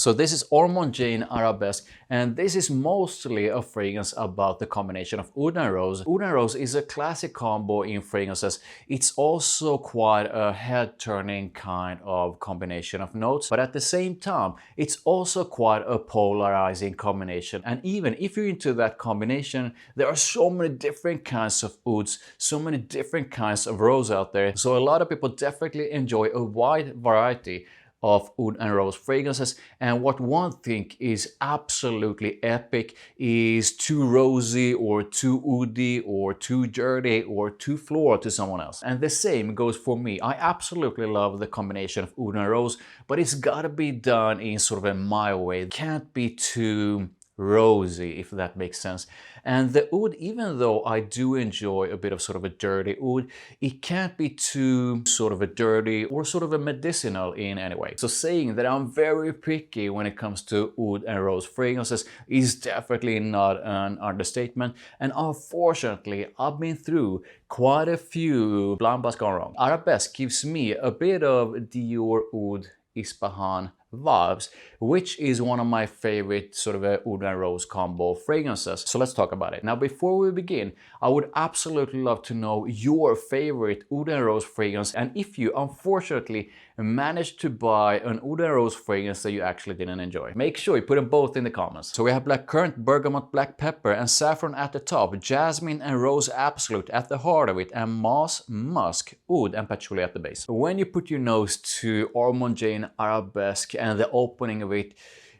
So this is Ormonde Jayne Arabesque, and this is mostly a fragrance about the combination of Oud and Rose. Oud and Rose is a classic combo in fragrances. It's also quite a head-turning kind of combination of notes, but at the same time, it's also quite a polarizing combination. And even if you're into that combination, there are so many different kinds of ouds, so many different kinds of rose out there. So a lot of people definitely enjoy a wide variety of Oud and Rose fragrances, and what one think is absolutely epic is too rosy or too oudy or too dirty or too floral to someone else. And the same goes for me. I absolutely love the combination of Oud and Rose, but it's gotta be done in sort of a mild way. It can't be too rosy, if that makes sense. And the oud, even though I do enjoy a bit of sort of a dirty oud, it can't be too sort of a dirty or sort of a medicinal in any way. So saying that I'm very picky when it comes to Oud and Rose fragrances is definitely not an understatement. And unfortunately, I've been through quite a few blind buys gone wrong. Arabesque gives me a bit of Dior Oud Ispahan vibes, which is one of my favorite sort of a Oud and Rose combo fragrances. So let's talk about it. Now, before we begin, I would absolutely love to know your favorite Oud and Rose fragrance, and if you unfortunately managed to buy an Oud and Rose fragrance that you actually didn't enjoy. Make sure you put them both in the comments. So we have blackcurrant, bergamot, black pepper and saffron at the top, jasmine and rose absolute at the heart of it, and moss, musk, oud and patchouli at the base. When you put your nose to Ormonde Jayne Arabesque and the opening of it,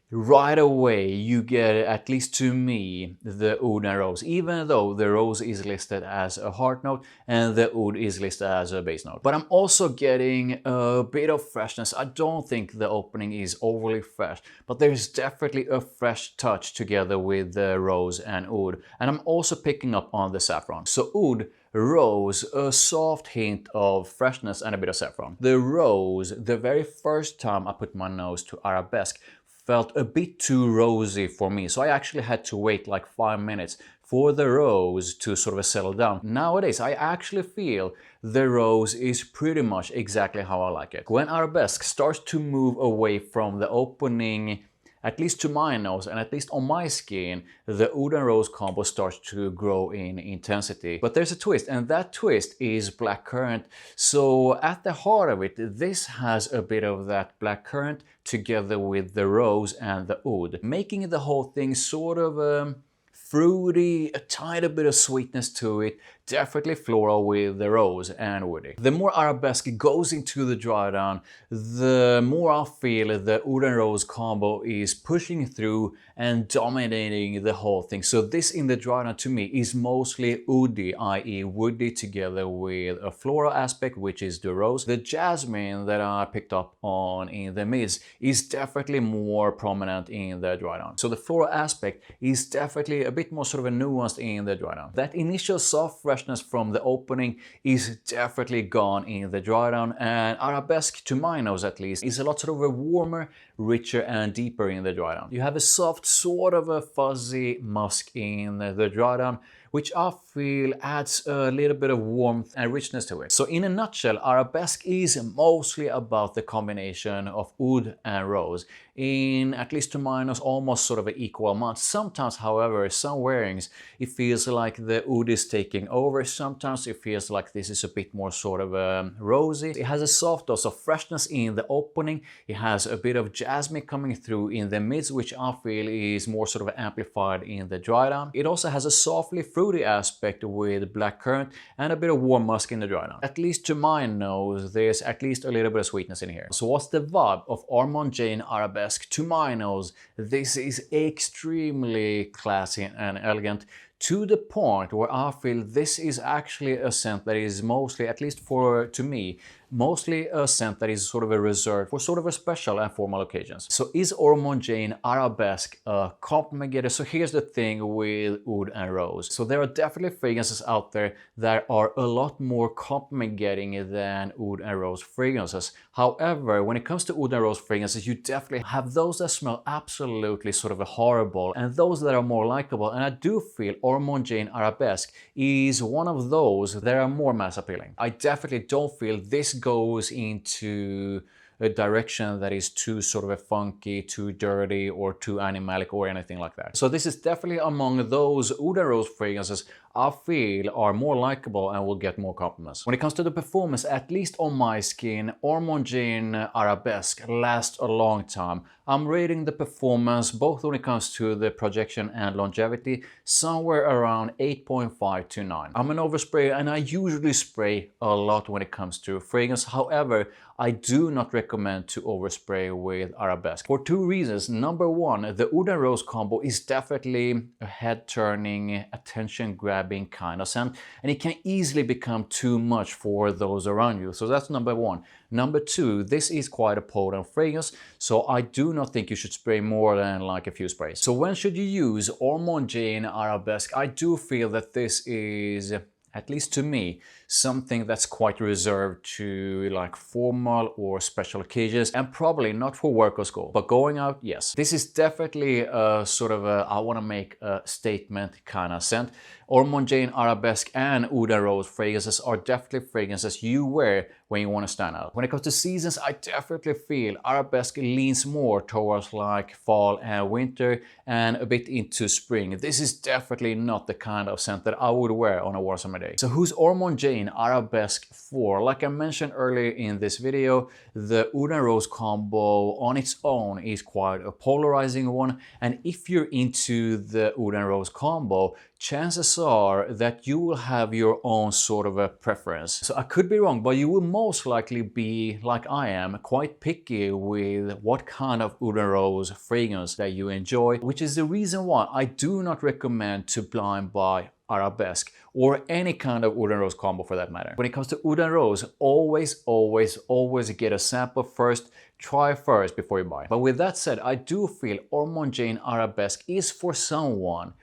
right away you get, at least to me, the Oud and Rose, even though the rose is listed as a heart note and the oud is listed as a base note. But I'm also getting a bit of freshness. I don't think the opening is overly fresh, but there's definitely a fresh touch together with the rose and oud. And I'm also picking up on the saffron. So oud, rose, a soft hint of freshness and a bit of saffron. The rose, the very first time I put my nose to Arabesque, felt a bit too rosy for me, so I actually had to wait like 5 minutes for the rose to sort of settle down. Nowadays, I actually feel the rose is pretty much exactly how I like it. When Arabesque starts to move away from the opening, at least to my nose and at least on my skin, the Oud and Rose combo starts to grow in intensity. But there's a twist, and that twist is blackcurrant. So at the heart of it, this has a bit of that blackcurrant together with the rose and the oud, making the whole thing sort of fruity, a tiny bit of sweetness to it, definitely floral with the rose and woody. The more Arabesque goes into the dry down, the more I feel the Oud and Rose combo is pushing through and dominating the whole thing. So this in the dry down to me is mostly oudi, i.e. woody together with a floral aspect, which is the rose. The jasmine that I picked up on in the mids is definitely more prominent in the dry down. So the floral aspect is definitely a bit more sort of a nuanced in the dry down. That initial soft freshness from the opening is definitely gone in the dry down, and Arabesque, to my nose at least, is a lot sort of a warmer, richer and deeper in the dry down. You have a soft sort of a fuzzy musk in the dry down, which I feel adds a little bit of warmth and richness to it. So in a nutshell, Arabesque is mostly about the combination of Oud and Rose, in, at least to my nose, almost sort of an equal amount. Sometimes, however, some wearings, it feels like the oud is taking over. Sometimes it feels like this is a bit more sort of rosy. It has a soft dose of freshness in the opening. It has a bit of jasmine coming through in the mids, which I feel is more sort of amplified in the dry down. It also has a softly fruity aspect with blackcurrant and a bit of warm musk in the dry down. At least to my nose, there's at least a little bit of sweetness in here. So what's the vibe of Ormonde Jayne Arabesque? To my nose, this is extremely classy and elegant, to the point where I feel this is actually a scent that is mostly, at least to me, mostly a scent that is sort of a reserved for sort of a special and formal occasions. So is Ormonde Jayne Arabesque a compliment getter? So here's the thing with Oud and Rose. So there are definitely fragrances out there that are a lot more compliment getting than Oud and Rose fragrances. However, when it comes to Oud and Rose fragrances, you definitely have those that smell absolutely sort of horrible and those that are more likable. And I do feel Ormonde Jayne Arabesque is one of those that are more mass appealing. I definitely don't feel this goes into a direction that is too sort of a funky, too dirty, or too animalic, or anything like that. So this is definitely among those Oud and Rose fragrances I feel are more likable and will get more compliments. When it comes to the performance, at least on my skin, Ormonde Jayne Arabesque lasts a long time. I'm rating the performance, both when it comes to the projection and longevity, somewhere around 8.5 to 9. I'm an oversprayer and I usually spray a lot when it comes to fragrance. However, I do not recommend to overspray with Arabesque for two reasons. Number one, the Oud and Rose combo is definitely a head-turning, attention-grabbing kind of scent, and it can easily become too much for those around you. So that's number one. Number two, this is quite a potent fragrance, so I do not think you should spray more than like a few sprays. So when should you use Ormonde Jayne Arabesque? I do feel that this is, at least to me, something that's quite reserved to like formal or special occasions, and probably not for work or school. But going out, yes. This is definitely a sort of a, I want to make a statement kind of scent. Ormonde Jayne Arabesque and Oud and Rose fragrances are definitely fragrances you wear when you want to stand out. When it comes to seasons, I definitely feel Arabesque leans more towards like fall and winter and a bit into spring. This is definitely not the kind of scent that I would wear on a warm summer day. So who's Ormonde Jayne Arabesque for? Like I mentioned earlier in this video, the Oud and Rose combo on its own is quite a polarizing one, and if you're into the Oud and Rose combo, chances are that you will have your own sort of a preference. So I could be wrong, but you will most likely be, like I am, quite picky with what kind of Oud and Rose fragrance that you enjoy, which is the reason why I do not recommend to blind buy Arabesque or any kind of Oud and Rose combo for that matter. When it comes to Oud and Rose, always get a sample first, try first before you buy. But with that said, I do feel Ormonde Jayne Arabesque is for someone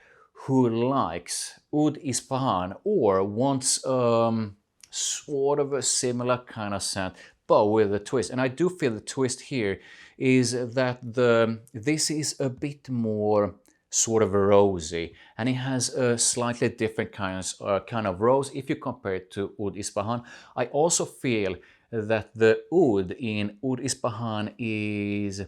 who likes Oud Ispahan or wants sort of a similar kind of scent, but with a twist. And I do feel the twist here is that this is a bit more sort of rosy, and it has a slightly different kind of rose if you compare it to Oud Ispahan. I also feel that the oud in Oud Ispahan is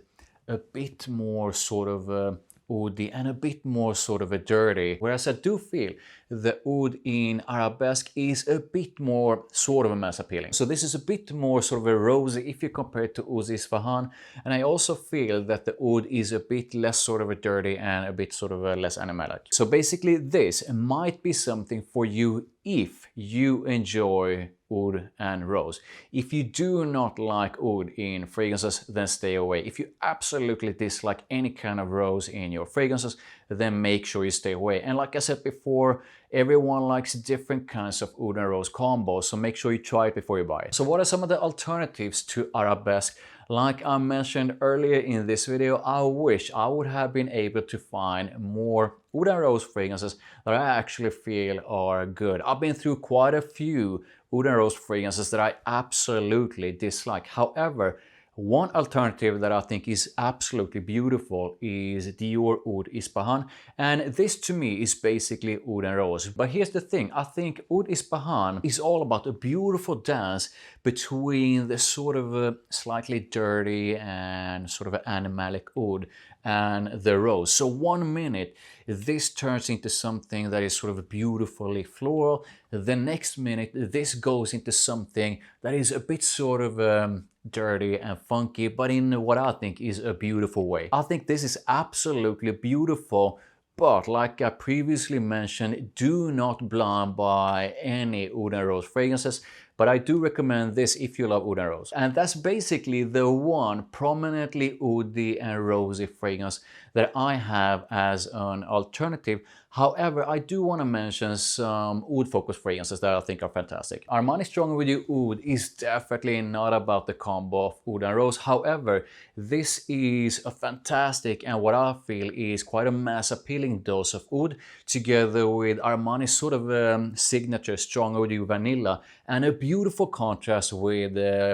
a bit more sort of oudi and a bit more sort of a dirty, whereas I do feel the oud in Arabesque is a bit more sort of a mass appealing. So this is a bit more sort of a rosy if you compare it to Oud Isfahan, and I also feel that the oud is a bit less sort of a dirty and a bit sort of a less animalic. So basically this might be something for you if you enjoy Oud and Rose. If you do not like oud in fragrances, then stay away. If you absolutely dislike any kind of rose in your fragrances, then make sure you stay away. And like I said before, everyone likes different kinds of Oud and Rose combos, so make sure you try it before you buy it. So what are some of the alternatives to Arabesque? Like I mentioned earlier in this video, I wish I would have been able to find more Oud and Rose fragrances that I actually feel are good. I've been through quite a few Oud and Rose fragrances that I absolutely dislike. However, one alternative that I think is absolutely beautiful is Dior Oud Ispahan, and this to me is basically Oud and Rose. But here's the thing, I think Oud Ispahan is all about a beautiful dance between the sort of a slightly dirty and sort of an animalic oud and the rose. So 1 minute this turns into something that is sort of beautifully floral, the next minute this goes into something that is a bit sort of dirty and funky, but in what I think is a beautiful way. I think this is absolutely beautiful, but like I previously mentioned, do not blind buy any Oud and Rose fragrances. But I do recommend this if you love Oud and Rose. And that's basically the one prominently oudi and rosy fragrance that I have as an alternative. However, I do want to mention some oud-focused fragrances that I think are fantastic. Armani Stronger With You Oud is definitely not about the combo of Oud and Rose. However, this is a fantastic and what I feel is quite a mass appealing dose of oud together with Armani's sort of signature Stronger With You Vanilla and a beautiful contrast with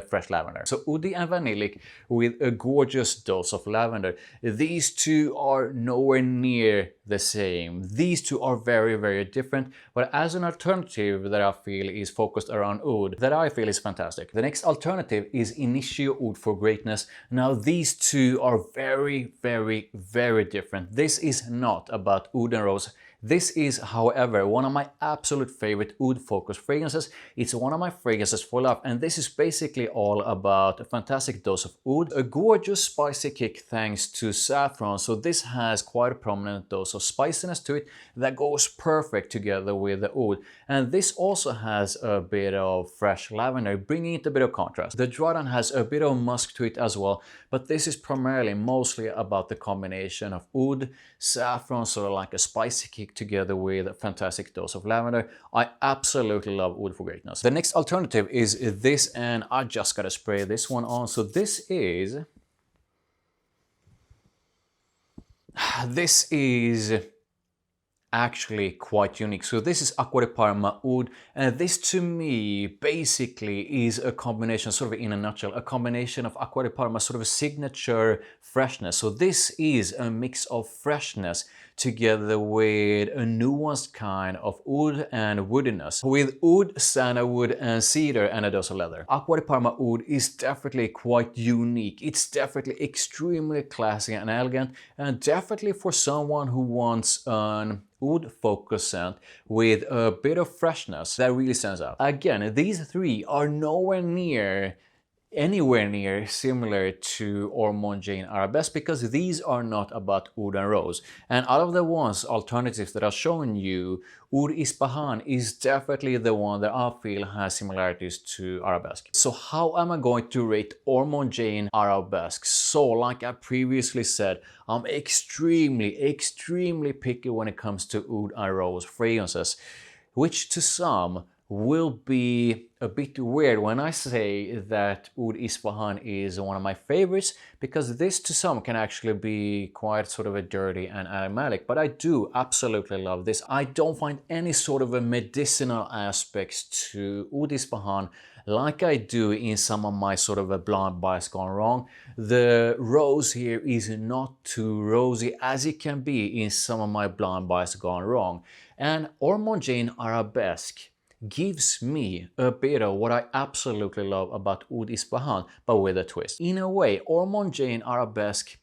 fresh lavender. So woody and vanillic with a gorgeous dose of lavender. These two are nowhere near the same. These two are very, very different, but as an alternative that I feel is focused around oud, that I feel is fantastic. The next alternative is Initio Oud for Greatness. Now these two are very, very, very different. This is not about Oud and Rose. This is, however, one of my absolute favorite oud-focused fragrances. It's one of my fragrances for life, and this is basically all about a fantastic dose of oud, a gorgeous spicy kick thanks to saffron, so this has quite a prominent dose of spiciness to it that goes perfect together with the oud. And this also has a bit of fresh lavender, bringing it a bit of contrast. The drawdown has a bit of musk to it as well, but this is primarily mostly about the combination of oud, saffron, sort of like a spicy kick together with a fantastic dose of lavender. I absolutely love Oud for Greatness. The next alternative is this, and I just gotta spray this one on. So this is actually quite unique. So this is Acqua di Parma Oud, and this to me basically is a combination, sort of in a nutshell, a combination of Acqua di Parma, sort of a signature freshness. So this is a mix of freshness together with a nuanced kind of oud and woodiness, with oud, sandalwood and cedar and a dose of leather. Acqua di Parma Oud is definitely quite unique. It's definitely extremely classy and elegant, and definitely for someone who wants an oud focus scent with a bit of freshness that really stands out. Again, these three are anywhere near similar to Ormonde Jayne Arabesque, because these are not about Oud and Rose. And out of the alternatives that I've shown you, Oud Ispahan is definitely the one that I feel has similarities to Arabesque. So how am I going to rate Ormonde Jayne Arabesque? So like I previously said, I'm extremely picky when it comes to Oud and Rose fragrances, which to some will be a bit weird when I say that Oud Ispahan is one of my favorites, because this to some can actually be quite sort of a dirty and aromatic, but I do absolutely love this. I don't find any sort of a medicinal aspects to Oud Ispahan like I do in some of my sort of a blind bias gone wrong. The rose here is not too rosy as it can be in some of my blind bias gone wrong. And Ormonde Jayne Arabesque gives me a bit of what I absolutely love about Oud Ispahan, but with a twist. In a way, Ormonde Jayne Arabesque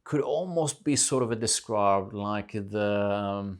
could almost be sort of described like the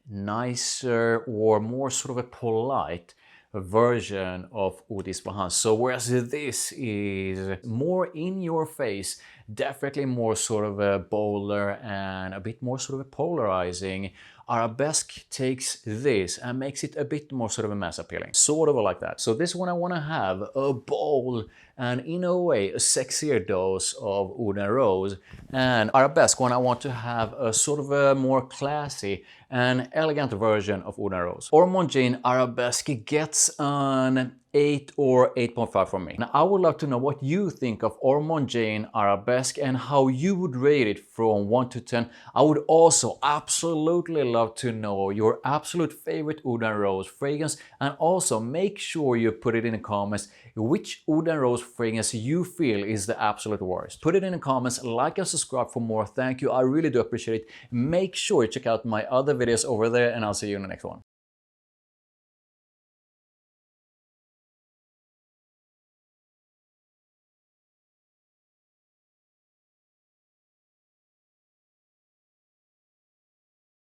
nicer or more sort of a polite version of Oud Ispahan. So whereas this is more in your face, definitely more sort of a bolder and a bit more sort of a polarizing, Arabesque takes this and makes it a bit more sort of a mass appealing, sort of like that. So this one I want to have a bold and in a way a sexier dose of Oud and Rose, and Arabesque when I want to have a sort of a more classy and elegant version of Oud and Rose. Ormonde Jayne Arabesque gets an 8 or 8.5 from me. Now I would love to know what you think of Ormonde Jayne Arabesque and how you would rate it from 1 to 10. I would also absolutely love to know your absolute favorite Oud and Rose fragrance, and also make sure you put it in the comments which Oud and Rose fragrance you feel is the absolute worst. Put it in the comments, like and subscribe for more. Thank you, I really do appreciate it. Make sure you check out my other videos over there, and I'll see you in the next one.